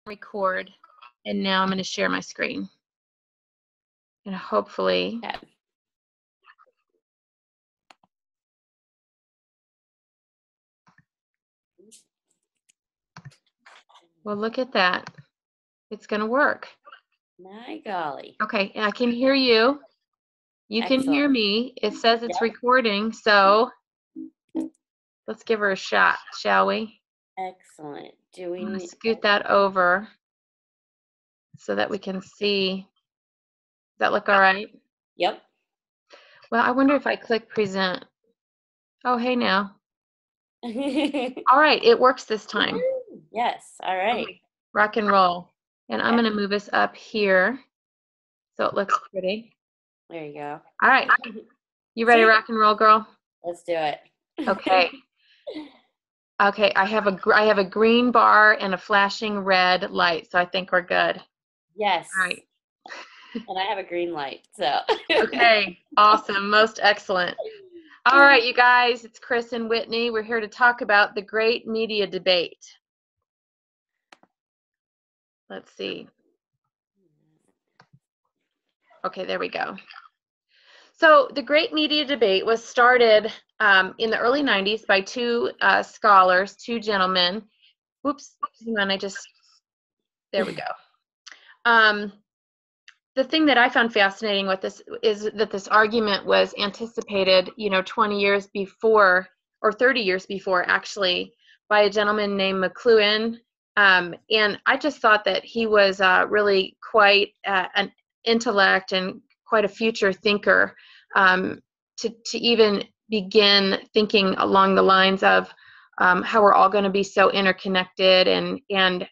record, and now I'm going to share my screen. And hopefully, well, look at that. It's going to work. My golly. Okay, I can hear you. You Excellent. can hear me. It says it's recording, so let's give her a shot, shall we? Excellent. Do we need to scoot that over so that we can see? Does that look all right? Yep. Well, I wonder if I click present. Oh, hey now. All right, it works this time. Yes, all right. Okay. Rock and roll. And I'm going to move us up here so it looks pretty. There you go. All right. You ready to rock and roll, girl? Let's do it. Okay. Okay, I have a green bar and a flashing red light, so I think we're good. Yes. All right. And I have a green light, so. Okay, awesome. Most excellent. All right, you guys, it's Chris and Whitney. We're here to talk about the great media debate. Let's see. Okay, there we go. So the great media debate was started in the early 90s by two scholars, two gentlemen. Whoops, hang on, there we go. The thing that I found fascinating with this is that this argument was anticipated, 20 years before, or 30 years before, actually, by a gentleman named McLuhan. And I just thought that he was really quite an intellect and quite a future thinker to even begin thinking along the lines of how we're all going to be so interconnected and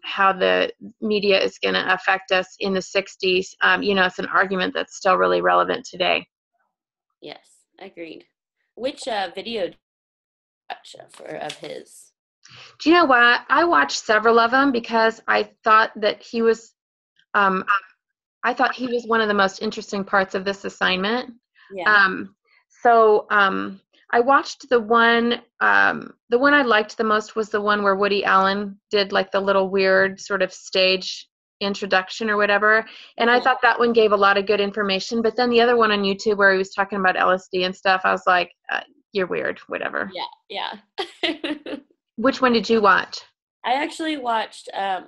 how the media is going to affect us in the 60s. It's an argument that's still really relevant today. Yes, agreed. Which video did you watch of his? Do you know what? I watched several of them because I thought that he was one of the most interesting parts of this assignment. Yeah. I watched the one I liked the most was the one where Woody Allen did like the little weird sort of stage introduction or whatever. And I thought that one gave a lot of good information. But then the other one on YouTube where he was talking about LSD and stuff, I was like, you're weird, whatever. Yeah. Which one did you watch? I actually watched, I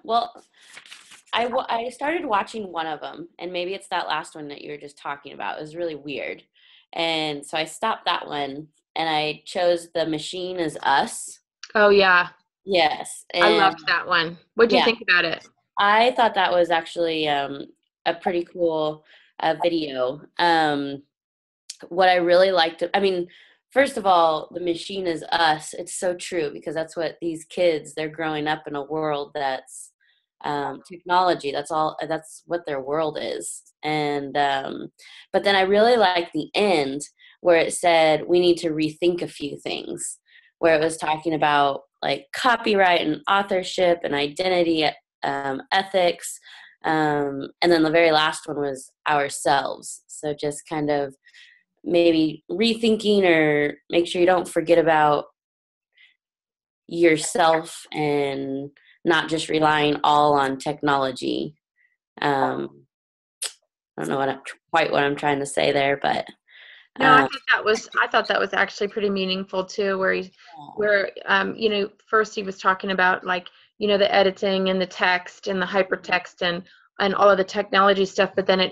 started watching one of them, and maybe it's that last one that you were just talking about. It was really weird. And so I stopped that one, and I chose The Machine Is Us. Oh, yeah. Yes. I loved that one. What did you think about it? I thought that was actually a pretty cool video. What I really liked, first of all, The Machine Is Us. It's so true because that's what these kids, they're growing up in a world that's technology. That's what their world is. And but then I really like the end where it said we need to rethink a few things, where it was talking about like copyright and authorship and identity, ethics, and then the very last one was ourselves. So just kind of maybe rethinking or make sure you don't forget about yourself and not just relying all on technology. I don't know what I'm trying to say there, but no, I thought that was actually pretty meaningful too. First he was talking about like the editing and the text and the hypertext and all of the technology stuff, but then it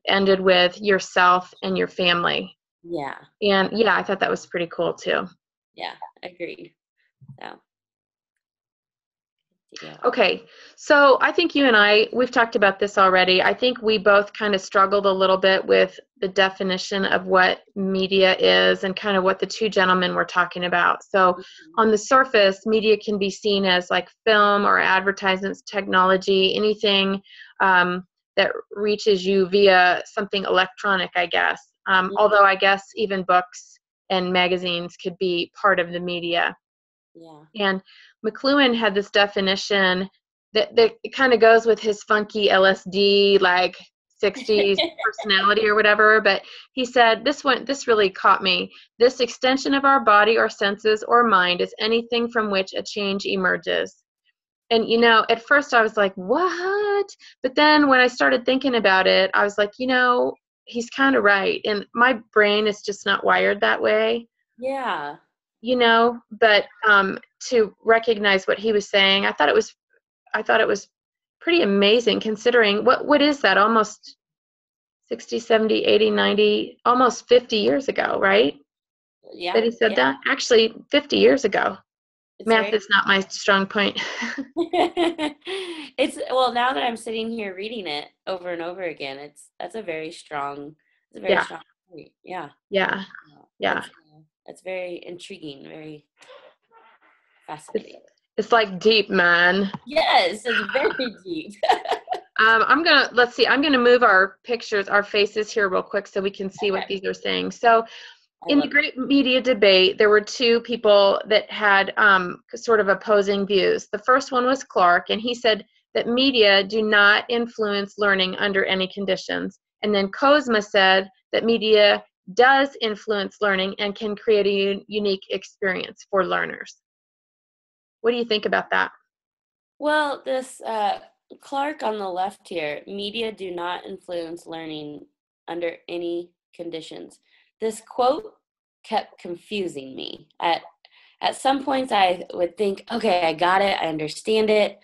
ended with yourself and your family. Yeah. And yeah, I thought that was pretty cool too. Yeah, agreed. So. Yeah. Okay, so I think you and we've talked about this already. I think we both kind of struggled a little bit with the definition of what media is and kind of what the two gentlemen were talking about. So on the surface, media can be seen as like film or advertisements, technology, anything that reaches you via something electronic, I guess. Although I guess even books and magazines could be part of the media. Yeah. And McLuhan had this definition that it kind of goes with his funky LSD, like 60s personality or whatever. But he said, this really caught me. This extension of our body or senses or mind is anything from which a change emerges. And, at first I was like, what? But then when I started thinking about it, I was like, he's kind of right. And my brain is just not wired that way, Yeah. but to recognize what he was saying, I thought it was pretty amazing considering what is that? Almost 60, 70, 80, 90, almost 50 years ago, right? That Yeah. he said Yeah. that? Actually, 50 years ago. It's Math very is not my strong point. it's well, now that I'm sitting here reading it over and over again, that's a very strong, it's a very Yeah, strong point. Yeah. yeah, yeah. That's very intriguing, very It's fascinating. it's like deep, man. Yes, it's very deep. Let's see, I'm gonna move our pictures, our faces here real quick so we can see what Okay. these are saying. So I in the love it. great media debate, there were two people that had sort of opposing views. The first one was Clark, and he said that media do not influence learning under any conditions. And then Kozma said that media does influence learning and can create a unique experience for learners. What do you think about that? Well, this Clark on the left here, media do not influence learning under any conditions. This quote kept confusing me. At some points I would think, okay, I got it, I understand it.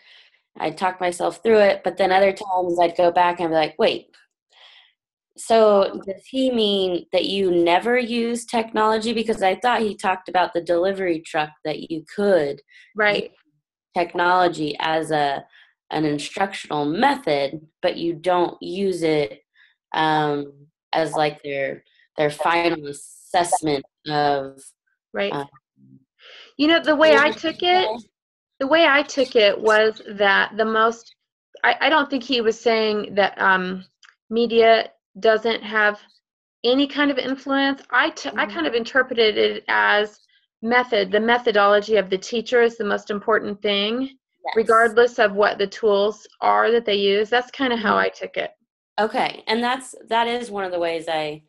I'd talk myself through it, but then other times I'd go back and be like, wait, so does he mean that you never use technology? Because I thought he talked about the delivery truck that you could use Right. technology as an instructional method, but you don't use it as like their final assessment of. Right. Um, The way I took it, was that I don't think he was saying that media doesn't have any kind of influence. I kind of interpreted it as the methodology of the teacher is the most important thing, yes. regardless of what the tools are that they use. That's kind of how Mhm. I took it. Okay, and that is one of the ways I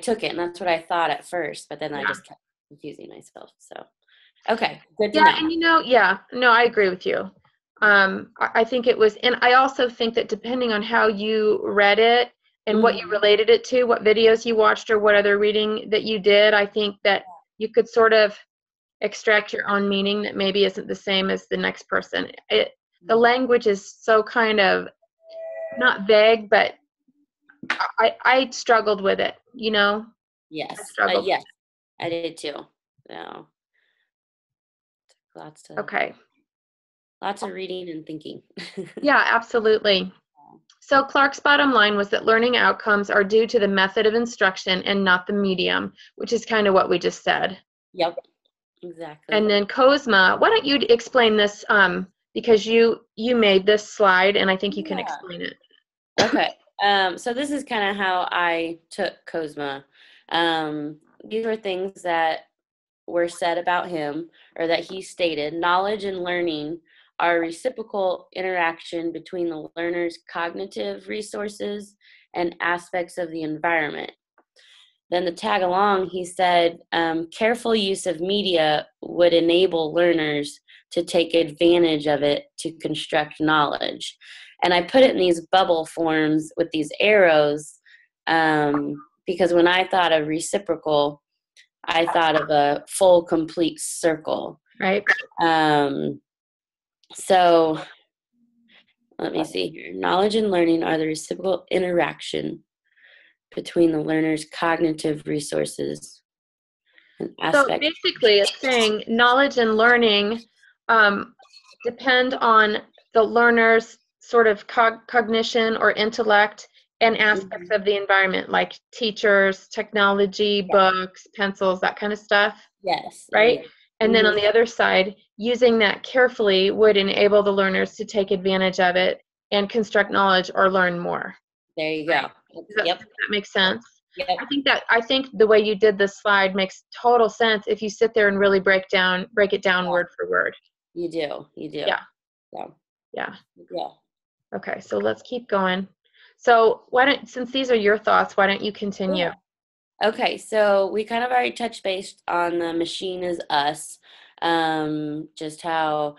took it, and that's what I thought at first, but then I Yeah. just kept confusing myself. So okay, good to Yeah, know. and yeah, no, I agree with you. I think it was, and I also think that depending on how you read it and what you Hmm. related it to, what videos you watched or what other reading that you did, I think that you could sort of extract your own meaning that maybe isn't the same as the next person. The language is so kind of not vague, but I struggled with it, I Yes, struggled. yes, I did too. So lots to Okay. lots of reading and thinking. Yeah, absolutely. So Clark's bottom line was that learning outcomes are due to the method of instruction and not the medium, which is kind of what we just said. Yep, And exactly. then Kozma, why don't you explain this because you made this slide and I think you can Yeah. explain it. Okay. So this is kind of how I took Kozma. These were things that were said about him or that he stated. Knowledge and learning are a reciprocal interaction between the learner's cognitive resources and aspects of the environment. Then the tag along, he said, careful use of media would enable learners to take advantage of it to construct knowledge. And I put it in these bubble forms with these arrows because when I thought of reciprocal, I thought of a full, complete circle. Right? Um, so let me see here. Knowledge and learning are the reciprocal interaction between the learner's cognitive resources and So aspects. basically, it's saying knowledge and learning um, depend on the learner's sort of cognition or intellect and aspects Mhm. of the environment, like teachers, technology, books, pencils, that kind of stuff, Yes, right? yes. And then Hmm. on the other side, using that carefully would enable the learners to take advantage of it and construct knowledge or learn more. There you Right? go. Does Yep, that make sense? yep. I think the way you did this slide makes total sense if you sit there and really break it down word for word. You do, you do. Yeah, So, yeah. yeah. Okay, so let's keep going. So since these are your thoughts, why don't you continue? Yeah. Okay, so we kind of already touched base on the machine is us. Just how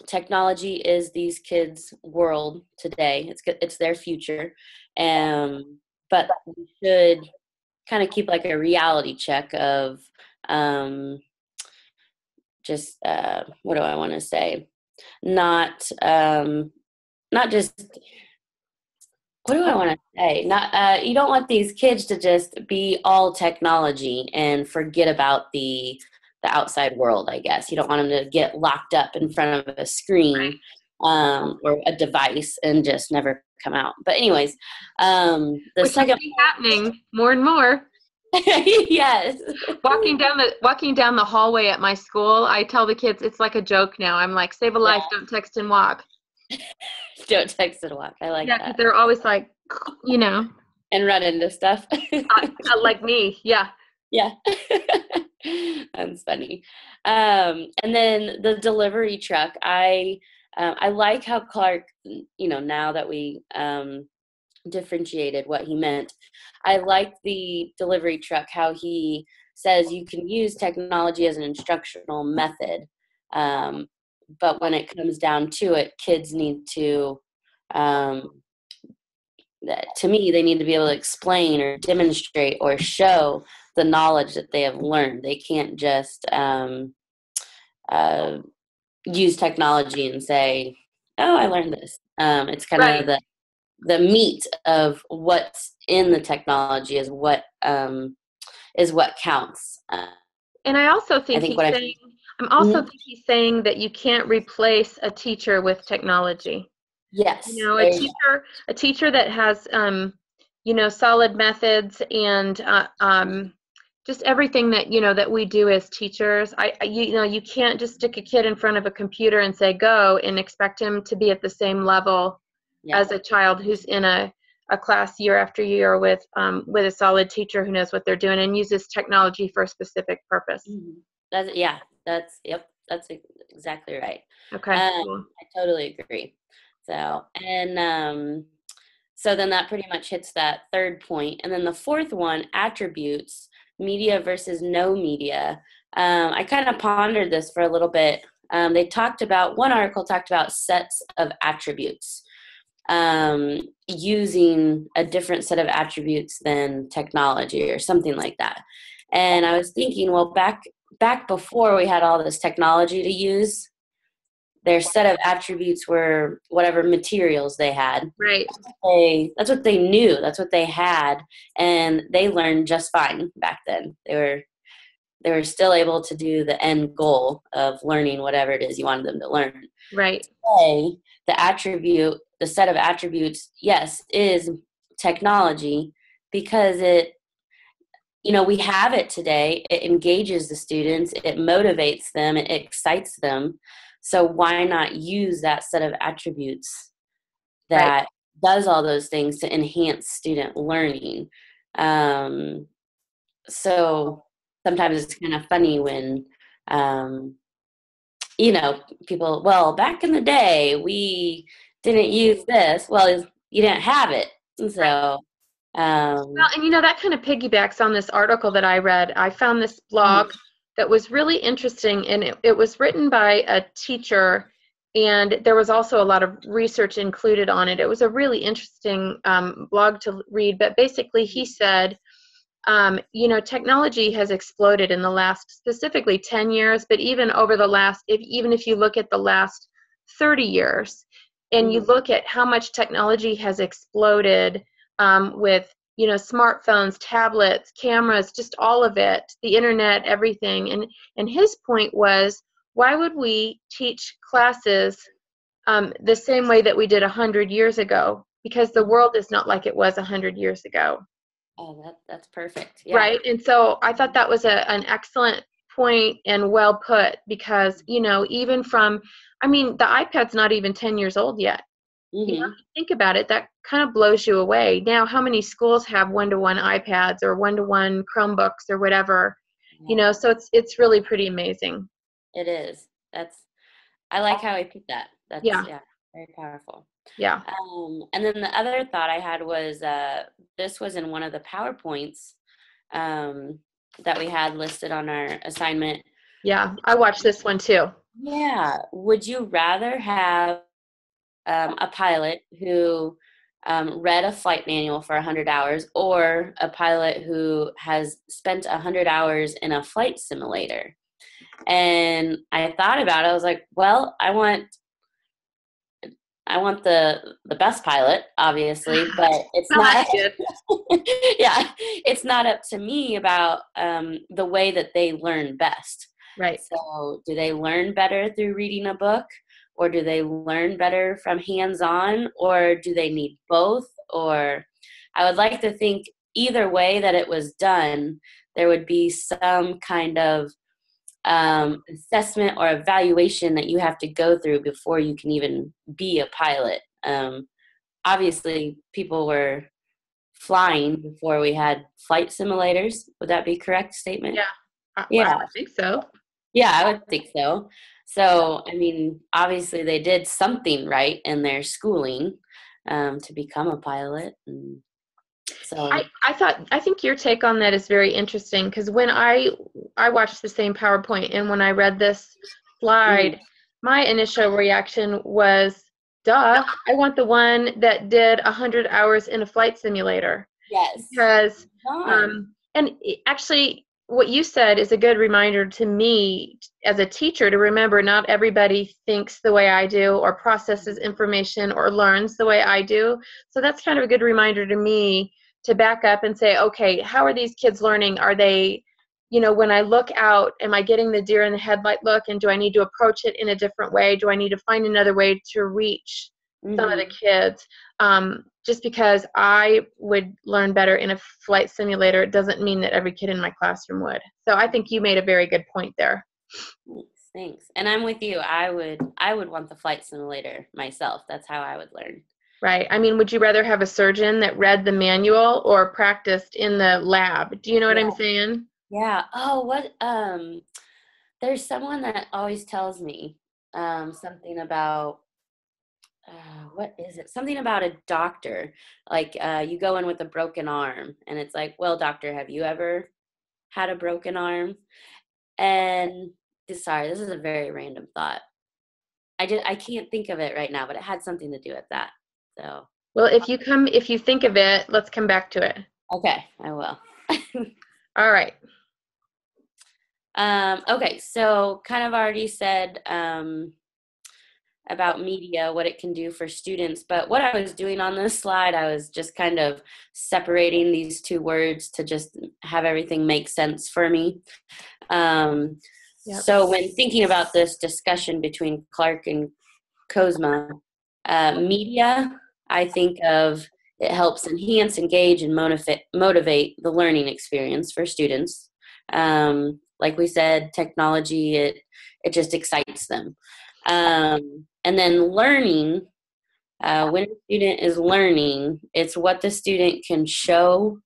technology is these kids' world today. It's their future, but we should kind of keep like a reality check of just what do I want to say? Not just what do I want to say? Not you don't want these kids to just be all technology and forget about the outside world, I guess. You don't want them to get locked up in front of a screen or a device and just never come out. But anyways, the Which second is happening more and more. yes. Walking down the hallway at my school, I tell the kids it's like a joke now. I'm like, save a life, don't text and walk. Don't text and walk. I like Yeah, that. because they're always like, you know. And run into stuff. Like me, yeah. Yeah. That's funny. And then the delivery truck, I like how Clark, now that we differentiated what he meant, I like the delivery truck, how he says you can use technology as an instructional method. But when it comes down to it, kids need to, to me, they need to be able to explain or demonstrate or show the knowledge that they have learned. They can't just use technology and say, "Oh, I learned this." It's kind of the meat of what's in the technology is what counts. And I also think he's saying that you can't replace a teacher with technology. Yes. A teacher that has solid methods and just everything that that we do as teachers. You can't just stick a kid in front of a computer and say go and expect him to be at the same level as a child who's in a class year after year with a solid teacher who knows what they're doing and uses technology for a specific purpose. Mm-hmm. That's exactly right. Okay, cool. I totally agree. So so then that pretty much hits that third point. And then the fourth one, attributes, media versus no media. I kind of pondered this for a little bit. One article talked about sets of attributes, using a different set of attributes than technology or something like that. And I was thinking, well, back before we had all this technology to use, their set of attributes were whatever materials they had. Right. That's what they knew. That's what they had, and they learned just fine back then. They were still able to do the end goal of learning whatever it is you wanted them to learn. Right. Today, the set of attributes, yes, is technology because we have it today. It engages the students. It motivates them. It excites them. So why not use that set of attributes that does all those things to enhance student learning? So sometimes it's kind of funny when, people, well, back in the day, we didn't use this. Well, you didn't have it. And so, well, and that kind of piggybacks on this article that I read. I found this blog that was really interesting, and it was written by a teacher, and there was also a lot of research included on it. It was a really interesting blog to read, but basically he said, technology has exploded in the last specifically 10 years, but even over the last, even if you look at the last 30 years, and you look at how much technology has exploded with smartphones, tablets, cameras, just all of it, the internet, everything. And his point was, why would we teach classes the same way that we did 100 years ago? Because the world is not like it was 100 years ago. Oh, that's perfect. Yeah. Right. And so I thought that was an excellent point and well put, because even from, the iPad's not even 10 years old yet. Think about it, that kind of blows you away. Now, how many schools have one-to-one iPads or one-to-one Chromebooks or whatever? So it's really pretty amazing. It is. I like how I put that. That's very powerful. Yeah. And then the other thought I had was this was in one of the PowerPoints that we had listed on our assignment. Yeah, I watched this one too. Yeah. Would you rather have a pilot who read a flight manual for 100 hours or a pilot who has spent 100 hours in a flight simulator? And I thought about it. I was like, well, I want the best pilot, obviously, but it's Well, not. that's good. Yeah, it's not up to me about the way that they learn best. Right. So, do they learn better through reading a book, or do they learn better from hands-on, or do they need both? Or I would like to think either way that it was done, there would be some kind of assessment or evaluation that you have to go through before you can even be a pilot. Obviously, people were flying before we had flight simulators. Would that be a correct statement? Yeah. Well, I Yeah, would think so. yeah, I would think so. So, I mean, obviously, they did something right in their schooling to become a pilot. And so, I think your take on that is very interesting because when I watched the same PowerPoint and when I read this mm, slide, my initial reaction was, duh, I want the one that did 100 hours in a flight simulator. yes, Because on. actually what you said is a good reminder to me as a teacher to remember not everybody thinks the way I do or processes information or learns the way I do. So that's kind of a good reminder to me to back up and say, okay, how are these kids learning? Are they, when I look out, am I getting the deer in the headlight look, and do I need to approach it in a different way? Do I need to find another way to reach some of the Mm-hmm. kids? Just because I would learn better in a flight simulator, it doesn't mean that every kid in my classroom would. So I think you made a very good point there. Thanks, thanks. And I'm with you. I would want the flight simulator myself. That's how I would learn. Right. I mean, would you rather have a surgeon that read the manual or practiced in the lab? Do you know what I'm Yeah. saying? Yeah. Oh, what there's someone that always tells me something about what is it? Something about a doctor. Like you go in with a broken arm and it's like, "Well, doctor, have you ever had a broken arm?" And sorry, this is a very random thought. I can't think of it right now, but it had something to do with that. So, Well, if you think of it, let's come back to it. okay, I will. All right. Okay, so kind of already said about media, what it can do for students, but what I was doing on this slide, I was just kind of separating these two words to just have everything make sense for me. Um, Yep. so when thinking about this discussion between Clark and Kozma, media, I think of it helps enhance, engage, and motivate the learning experience for students. Like we said, technology, it just excites them. And then learning, when a student is learning, it's what the student can show,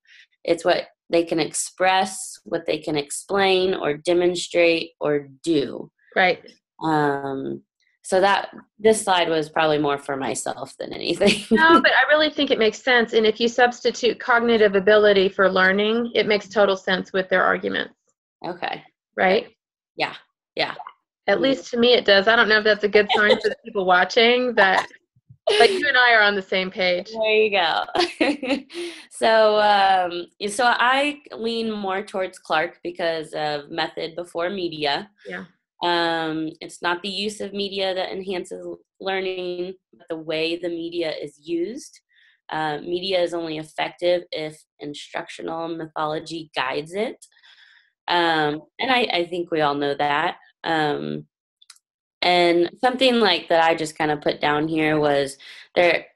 it's what they can express, what they can explain or demonstrate or do. Right. Um, so that this slide was probably more for myself than anything. No, but I really think it makes sense. And if you substitute cognitive ability for learning, it makes total sense with their arguments, Okay. right? Yeah. Yeah. At Mm. least to me it does. I don't know if that's a good sign for the people watching, but you and I are on the same page. There you go. So I lean more towards Clark because of method before media. Yeah. It's not the use of media that enhances learning, but the way the media is used. Media is only effective if instructional methodology guides it. And I think we all know that. And something like that I just kind of put down here was there.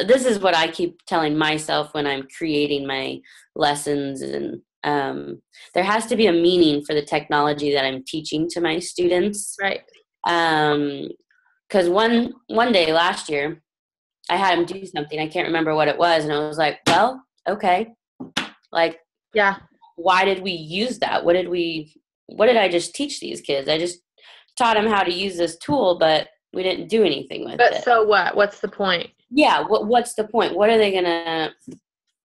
This is what I keep telling myself when I'm creating my lessons, and there has to be a meaning for the technology that I'm teaching to my students. Right. Because one day last year, I had them do something. I can't remember what it was, and I was like, "Well, okay, like, Yeah. why did we use that? What did I just teach these kids? I just taught them how to use this tool, but we didn't do anything with But it." so what? What's the point? Yeah, what's the point? What are they gonna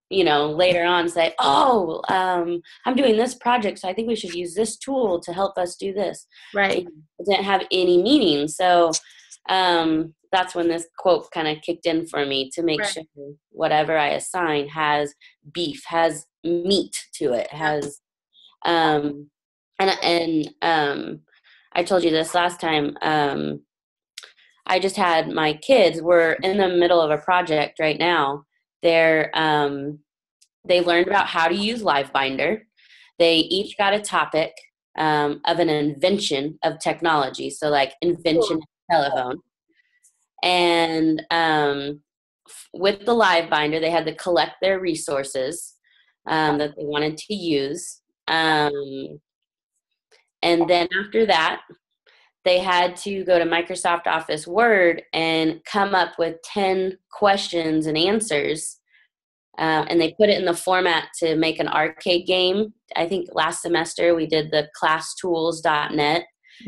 later on say, oh, I'm doing this project, so I think we should use this tool to help us do this. Right. It didn't have any meaning. So that's when this quote kind of kicked in for me, to make sure whatever I assign has beef, has meat to it, has and I told you this last time. I just had my kids, we're in the middle of a project right now. They learned about how to use LiveBinder. They each got a topic of an invention of technology. So like invention of telephone. And with the LiveBinder, they had to collect their resources that they wanted to use. And then after that, they had to go to Microsoft Office Word and come up with 10 questions and answers. And they put it in the format to make an arcade game. I think last semester we did the classtools.net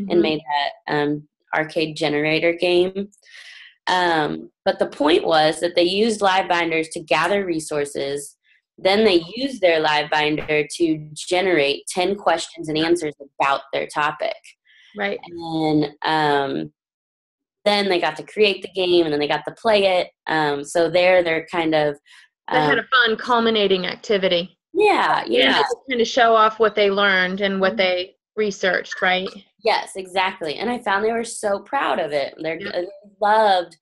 and made that arcade generator game. But the point was that they used LiveBinders to gather resources. Then they used their LiveBinder to generate 10 questions and answers about their topic. Right. And then they got to create the game, and then they got to play it. So they're kind of they had a fun culminating activity. Yeah. To kind of show off what they learned and what they researched, right? Yes, exactly. And I found they were so proud of it. They loved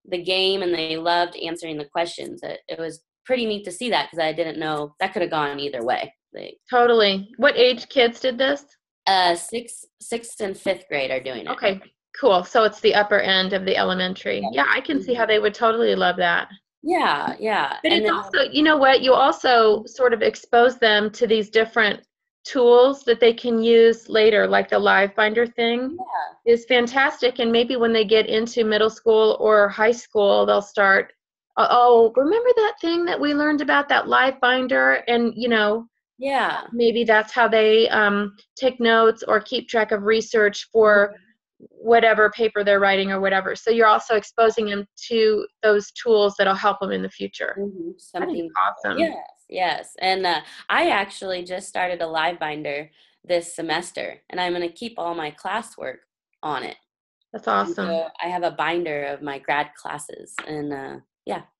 the game, and they loved answering the questions. It was pretty neat to see that, because I didn't know that could have gone either way. Totally. What age kids did this? Sixth and fifth grade are doing it. Okay, cool. So it's the upper end of the elementary. Yeah, I can see how they would totally love that. Yeah. But it's also, you know what, you also sort of expose them to these different tools that they can use later, like the LiveBinder thing is fantastic. And maybe when they get into middle school or high school, they'll start, oh, remember that thing that we learned about, that LiveBinder? And, maybe that's how they take notes or keep track of research for whatever paper they're writing or whatever. So you're also exposing them to those tools that'll help them in the future. Something awesome. Yes. And I actually just started a LiveBinder this semester, and I'm going to keep all my classwork on it. That's awesome. So I have a binder of my grad classes, and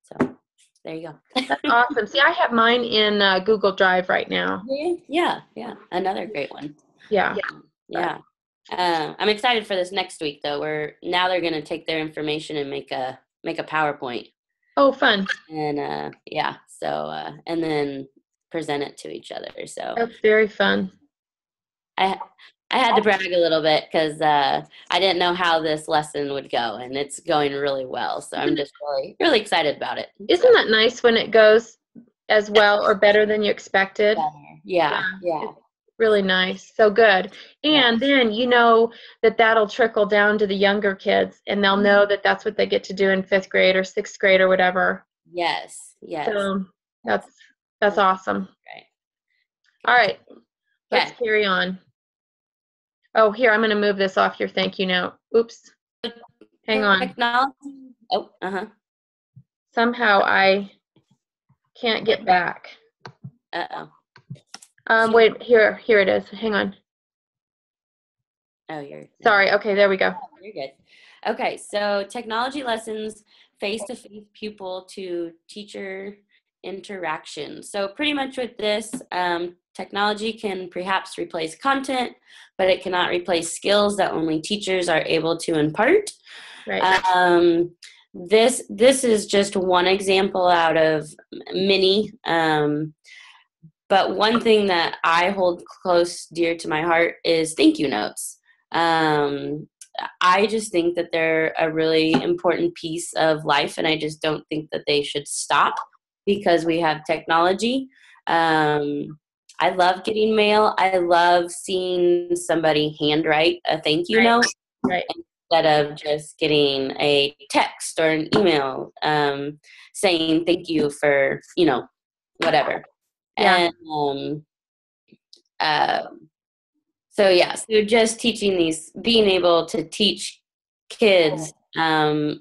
so there you go. That's awesome. See, I have mine in Google Drive right now. Yeah. Another great one. Yeah. I'm excited for this next week, though. Now they're going to take their information and make a PowerPoint. Oh, fun. And and then present it to each other. So that's very fun. I had to brag a little bit, because I didn't know how this lesson would go, and it's going really well. So I'm just really, really excited about it. Isn't that nice when it goes as well or better than you expected? Yeah. Really nice. So good. And then that'll trickle down to the younger kids, and they'll know that that's what they get to do in 5th grade or 6th grade or whatever. Yes. So that's awesome. Right. All right. Let's carry on. Oh, here, I'm going to move this off your thank you note. Oops. Hang on. Technology. Oh, Somehow I can't get back. Uh-oh. Wait, here it is. Hang on. Oh, you're... Sorry. Okay, there we go. Oh, you're good. Okay, so technology lessons, face-to-face pupil to teacher interaction. So pretty much with this, technology can perhaps replace content, but it cannot replace skills that only teachers are able to impart. Right. This is just one example out of many. But one thing that I hold close, dear to my heart, is thank you notes. I just think that they're a really important piece of life, and I just don't think that they should stop because we have technology. I love getting mail. I love seeing somebody handwrite a thank you note instead of just getting a text or an email saying thank you for, whatever. Yeah. And so just teaching being able to teach kids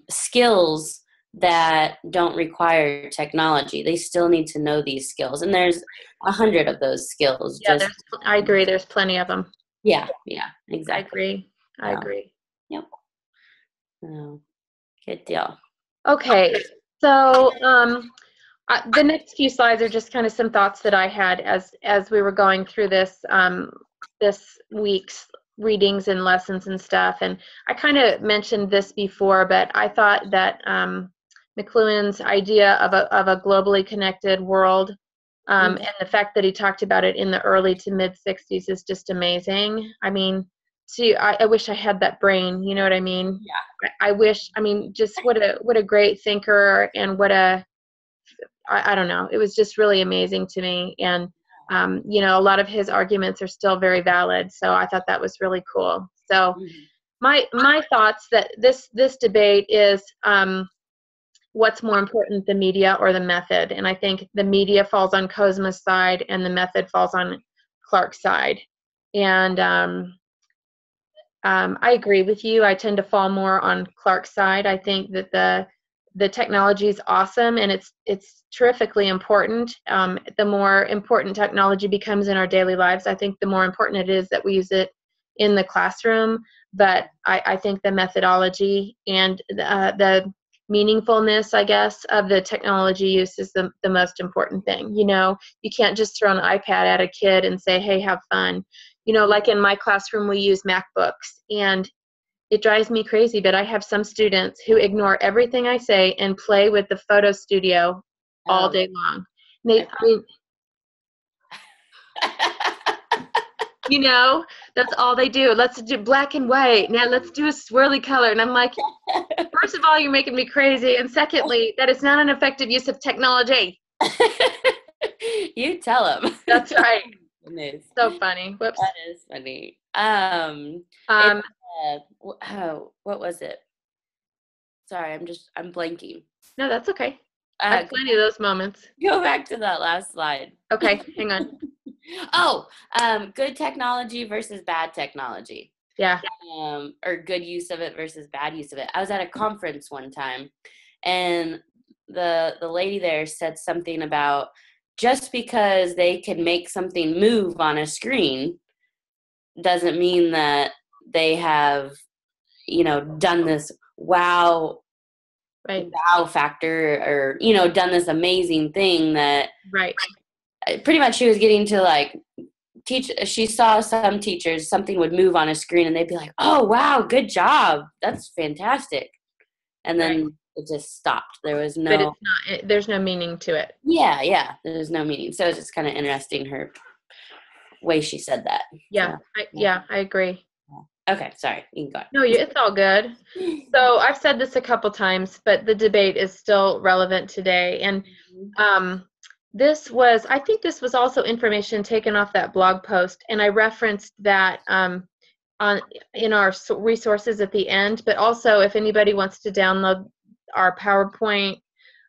skills that don't require technology. They still need to know these skills. And there's 100 of those skills. Yeah, I agree. There's plenty of them. Yeah, I exactly. agree. I agree. Yep. So, good deal. Okay, so the next few slides are just kind of some thoughts that I had as we were going through this week's readings and lessons and stuff. And I kind of mentioned this before, but I thought that McLuhan's idea of a globally connected world, and the fact that he talked about it in the early to mid 60s is just amazing. I mean, I wish I had that brain. You know what I mean? Yeah. I wish. I mean, just what a great thinker, and I don't know. It was just really amazing to me. And you know, a lot of his arguments are still very valid. So I thought that was really cool. So my thoughts that this debate is what's more important, the media or the method? And I think the media falls on Kozma's side, and the method falls on Clark's side. And I agree with you. I tend to fall more on Clark's side. I think that the technology is awesome, and it's terrifically important. The more important technology becomes in our daily lives, I think the more important it is that we use it in the classroom. But I think the methodology and the meaningfulness, I guess, of the technology use is the most important thing. You know, you can't just throw an iPad at a kid and say, hey, have fun. You know, like in my classroom, we use MacBooks, and it drives me crazy, but I have some students who ignore everything I say and play with the photo studio all day long. I mean, you know, that's all they do. Let's do black and white. Now let's do a swirly color. And I'm like, first of all, you're making me crazy. And secondly, that is not an effective use of technology. You tell them. That's right. Goodness. So funny. Whoops. That is funny. What was it? Sorry, I'm blanking. No, that's okay. I have plenty of those moments. Go back to that last slide. Okay, hang on. Good technology versus bad technology. Yeah. Or good use of it versus bad use of it. I was at a conference one time, and the lady there said something about just because they can make something move on a screen doesn't mean that they have, you know, done this wow factor, or, you know, done this amazing thing that pretty much she was getting to like she saw some teachers, something would move on a screen and they'd be like, oh wow, good job, that's fantastic, and then it just stopped. There was no, but it's not, there's no meaning to it. Yeah, there's no meaning. So it's just kind of interesting her way she said that. I agree. Okay, sorry, you can go. No, it's all good. So I've said this a couple times, but the debate is still relevant today. And I think this was also information taken off that blog post, and I referenced that in our resources at the end. But also, if anybody wants to download our PowerPoint,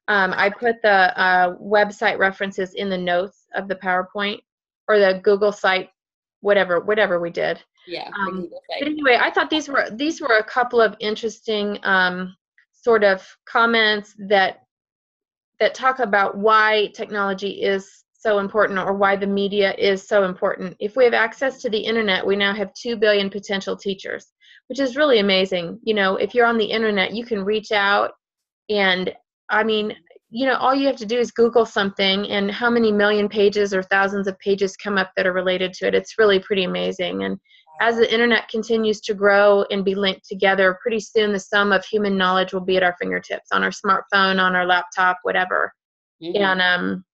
I put the website references in the notes of the PowerPoint, or the Google site, whatever we did. Yeah. But anyway, I thought these were a couple of interesting sort of comments that talk about why technology is so important, or why the media is so important. If we have access to the internet, we now have 2 billion potential teachers, which is really amazing. You know, if you're on the internet, you can reach out, and I mean, you know, all you have to do is Google something, and how many million pages or thousands of pages come up that are related to it. It's really pretty amazing. And as the internet continues to grow and be linked together, pretty soon the sum of human knowledge will be at our fingertips, on our smartphone, on our laptop, whatever. And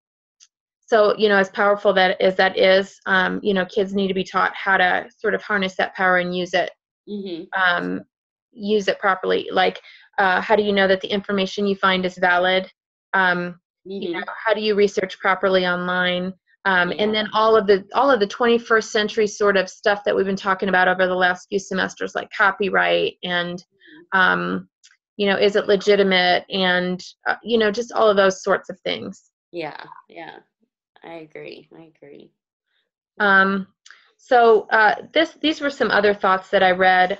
so, you know, as powerful that is, you know, kids need to be taught how to sort of harness that power and use it, use it properly. Like, how do you know that the information you find is valid? You know, how do you research properly online? And then all of the 21st century sort of stuff that we've been talking about over the last few semesters, like copyright and, you know, is it legitimate? And, you know, just all of those sorts of things. Yeah. I agree. So these were some other thoughts that I read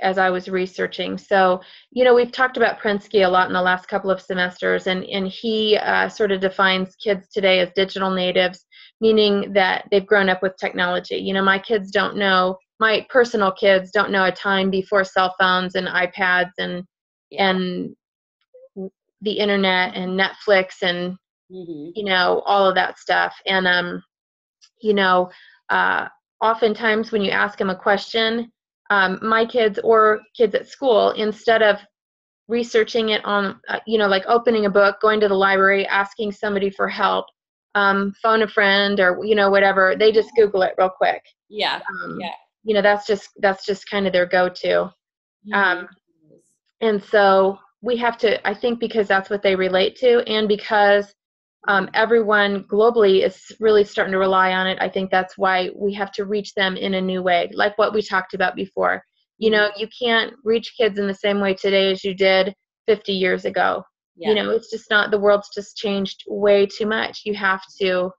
as I was researching. So, you know, we've talked about Prensky a lot in the last couple of semesters, and he sort of defines kids today as digital natives, meaning that they've grown up with technology. You know, my personal kids don't know a time before cell phones and iPads and the internet and Netflix and, you know, all of that stuff. And, you know, oftentimes when you ask them a question, my kids or kids at school, instead of researching it on, you know, like opening a book, going to the library, asking somebody for help, phone a friend or, you know, whatever, they just Google it real quick. Yeah. You know, that's just kind of their go-to. Mm-hmm. And so we have to, I think because that's what they relate to, and because everyone globally is really starting to rely on it, I think that's why we have to reach them in a new way, like what we talked about before. You know, you can't reach kids in the same way today as you did 50 years ago. You know, it's just not, the world's just changed way too much. You have to,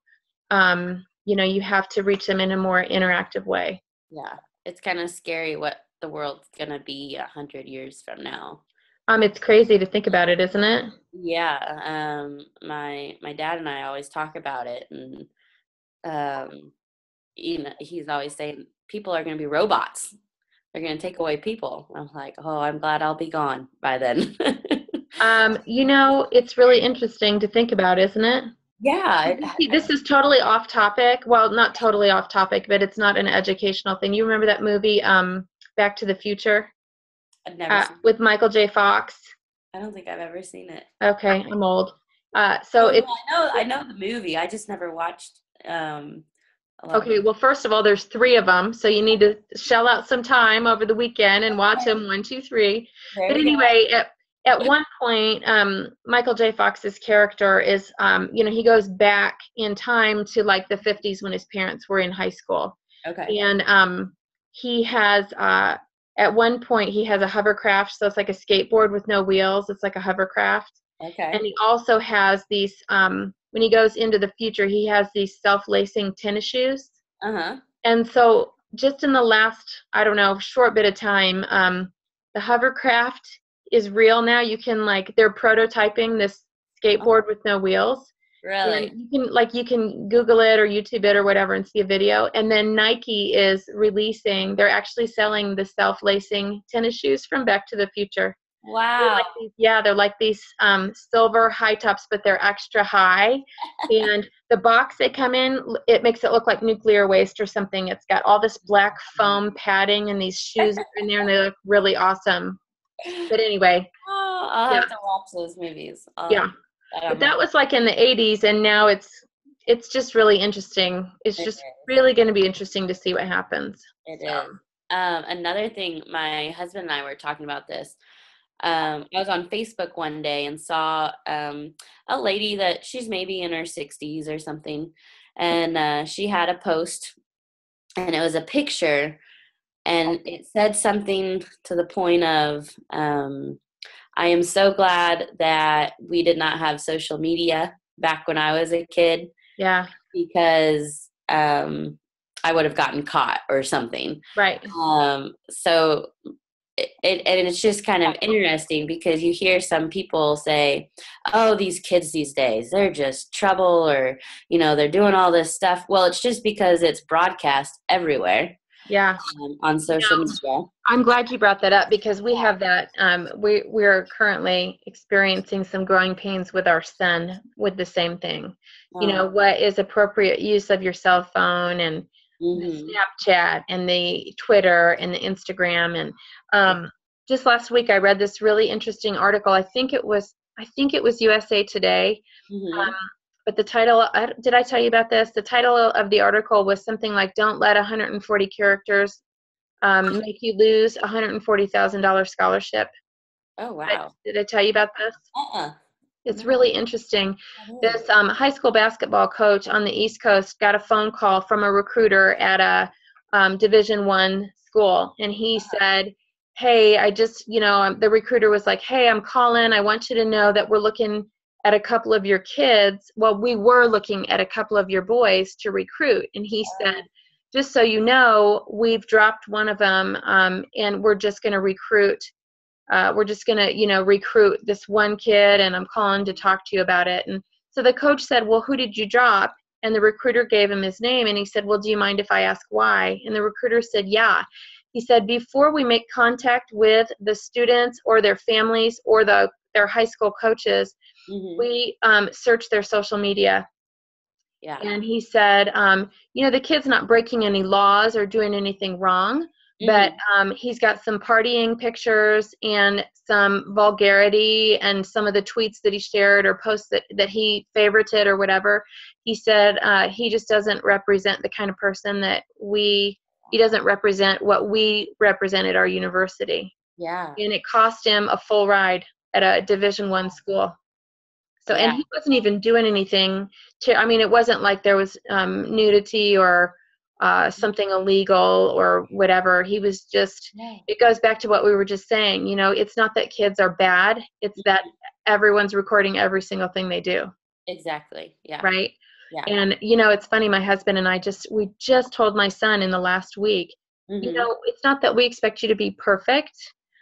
you know, you have to reach them in a more interactive way. Yeah, it's kind of scary what the world's gonna be 100 years from now. It's crazy to think about it, isn't it? Yeah, my dad and I always talk about it, and you know, he's always saying people are gonna be robots. They're gonna take away people. I'm like, oh, I'm glad I'll be gone by then. You know, it's really interesting to think about, isn't it? Yeah, This is totally off topic. Well, not totally off topic, but it's not an educational thing. You remember that movie, Back to the Future, I've never seen with Michael J. Fox? I don't think I've ever seen it. Okay, I'm old. So it's I know the movie. I just never watched a lot of okay. Well, first of all, there's 3 of them, so you need to shell out some time over the weekend and watch them 1, 2, 3. There But we go. anyway, at one point, Michael J. Fox's character is, you know, he goes back in time to like the 50s when his parents were in high school. Okay. And he has, at one point, he has a hovercraft, so it's like a skateboard with no wheels. It's like a hovercraft. Okay. And he also has these, when he goes into the future, he has these self-lacing tennis shoes. Uh-huh. And so just in the last, I don't know, short bit of time, the hovercraft is real now. You can they're prototyping this skateboard with no wheels. Really? And you can Google it or YouTube it or whatever and see a video. And then Nike is releasing, they're actually selling the self-lacing tennis shoes from Back to the Future. Wow. They're like these silver high tops, but they're extra high. And the box they come in, it makes it look like nuclear waste or something. It's got all this black foam padding, and these shoes are in there, and they look really awesome. But anyway. Oh, I'll have to watch those movies. But that was like in the 80s, and now it's just really interesting. It's just really going to be interesting to see what happens. It is. Another thing, my husband and I were talking about this. I was on Facebook one day and saw a lady that she's maybe in her 60s or something, and she had a post, and it was a picture, and it said something to the point of, I am so glad that we did not have social media back when I was a kid. Yeah. Because I would have gotten caught or something. Right. So it's just kind of interesting because you hear some people say, oh, these kids these days, they're just trouble, or, you know, they're doing all this stuff. Well, it's just because it's broadcast everywhere. Yeah. On social media. I'm glad you brought that up because we have that. We're currently experiencing some growing pains with our son with the same thing. You know, what is appropriate use of your cell phone, and the Snapchat and the Twitter and the Instagram. And just last week I read this really interesting article. I think it was USA Today. But the title, did I tell you about this? The title of the article was something like, "Don't let 140 characters make you lose a $140,000 scholarship." Oh, wow. Did I tell you about this? It's really interesting. This high school basketball coach on the East Coast got a phone call from a recruiter at a Division I school, and he said, "Hey, I just, you know," the recruiter was like, "Hey, I'm calling. I want you to know that we're looking at a couple of your kids. Well, we were looking at a couple of your boys to recruit." And he said, just so you know, we've dropped one of them, and we're just going to recruit. We're just going to, recruit this one kid, and I'm calling to talk to you about it. And so the coach said, well, who did you drop? And the recruiter gave him his name, and he said, well, do you mind if I ask why? And the recruiter said, yeah. He said, before we make contact with the students or their families or their high school coaches, we search their social media. Yeah. And he said, the kid's not breaking any laws or doing anything wrong, but he's got some partying pictures and some vulgarity and some of the tweets that he shared or posts that he favorited or whatever. He said he just doesn't represent the kind of person that he doesn't represent what we represent at our university. Yeah. And it cost him a full ride at a Division I school. So, and he wasn't even doing anything it wasn't like there was nudity or something illegal or whatever. He was just, it goes back to what we were just saying, it's not that kids are bad. It's that everyone's recording every single thing they do. Exactly. Yeah. Right. Yeah. And, it's funny, my husband and I we just told my son in the last week, it's not that we expect you to be perfect.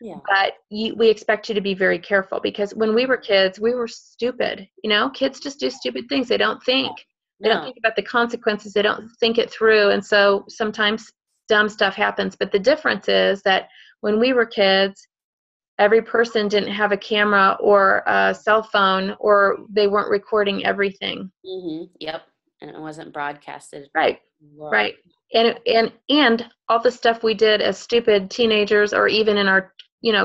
Yeah. But we expect you to be very careful, because when we were kids, we were stupid. Kids just do stupid things. They don't think. They don't think about the consequences. They don't think it through. And so sometimes dumb stuff happens. But the difference is that when we were kids, every person didn't have a camera or a cell phone, or they weren't recording everything. Yep. And it wasn't broadcasted. Right. Right. And all the stuff we did as stupid teenagers, or even in our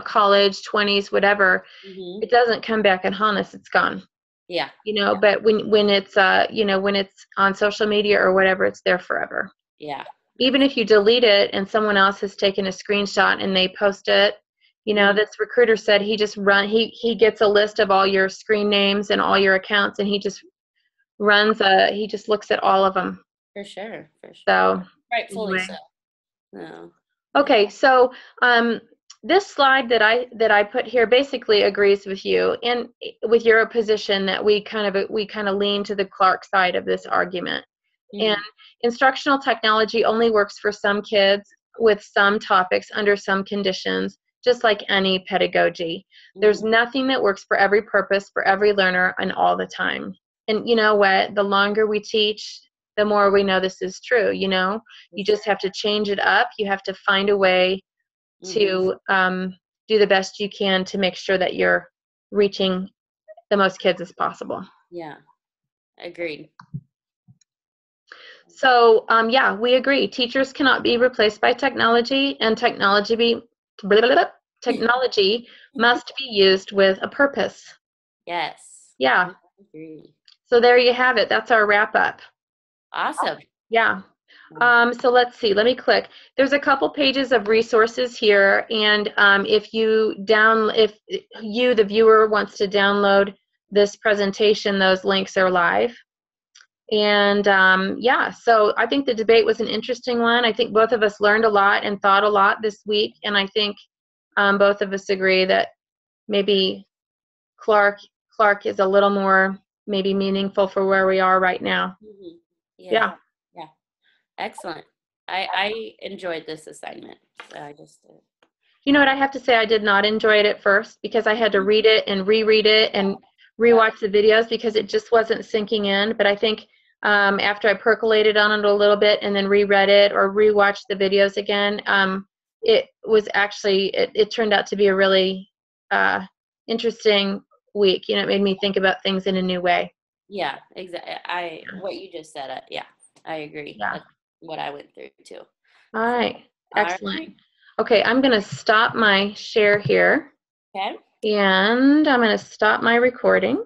college 20s, whatever, it doesn't come back and haunt us. It's gone. Yeah. But when it's when it's on social media or whatever, it's there forever. Yeah. Even if you delete it and someone else has taken a screenshot and they post it, this recruiter said he gets a list of all your screen names and all your accounts, and he just looks at all of them. For sure. So rightfully anyway. so. No. Okay, so this slide that I put here basically agrees with you and with your position that we kind of lean to the Clark side of this argument. And instructional technology only works for some kids with some topics under some conditions, just like any pedagogy. There's nothing that works for every purpose, for every learner, and all the time. And you know what? The longer we teach, the more we know this is true. You just have to change it up. You have to find a way to do the best you can to make sure that you're reaching the most kids as possible. Yeah, agreed. So, we agree. Teachers cannot be replaced by technology, and technology must be used with a purpose. Yes. Yeah. I agree. So there you have it. That's our wrap up. Awesome. Yeah. So let's see. Let me click. There's a couple pages of resources here, and if you, the viewer, wants to download this presentation, those links are live. And so I think the debate was an interesting one. I think both of us learned a lot and thought a lot this week, and I think both of us agree that maybe Clark is a little more maybe meaningful for where we are right now. Yeah. Excellent. I enjoyed this assignment. So I just did. You know what, I have to say I did not enjoy it at first, because I had to read it and reread it and rewatch the videos because it just wasn't sinking in. But I think after I percolated on it a little bit and then reread it or rewatched the videos again, it was actually, it turned out to be a really interesting week. It made me think about things in a new way. Yeah, exactly. What you just said, I agree. Yeah. That's what I went through too. All right. Excellent. Okay, I'm going to stop my share here. Okay. And I'm going to stop my recording.